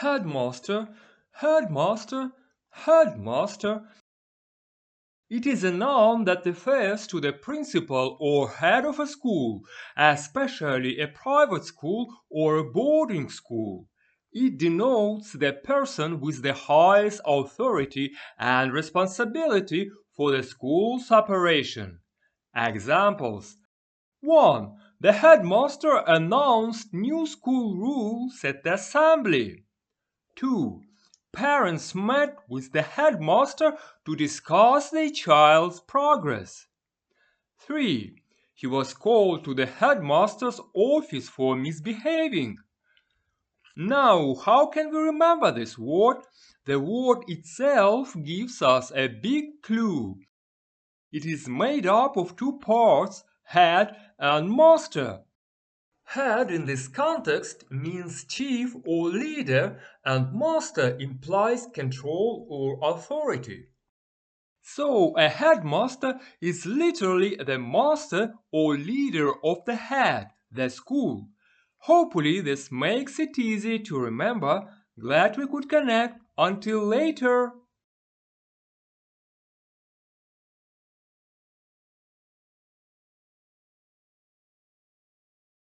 Headmaster, headmaster, headmaster. It is a noun that refers to the principal or head of a school, especially a private school or a boarding school. It denotes the person with the highest authority and responsibility for the school's operation. Examples: 1. The headmaster announced new school rules at the assembly. 2. Parents met with the headmaster to discuss their child's progress. 3. He was called to the headmaster's office for misbehaving. Now, how can we remember this word? The word itself gives us a big clue. It is made up of two parts, head and master. Head in this context means chief or leader, and master implies control or authority. So a headmaster is literally the master or leader of the head, the school. Hopefully this makes it easy to remember. Glad we could connect. Until later.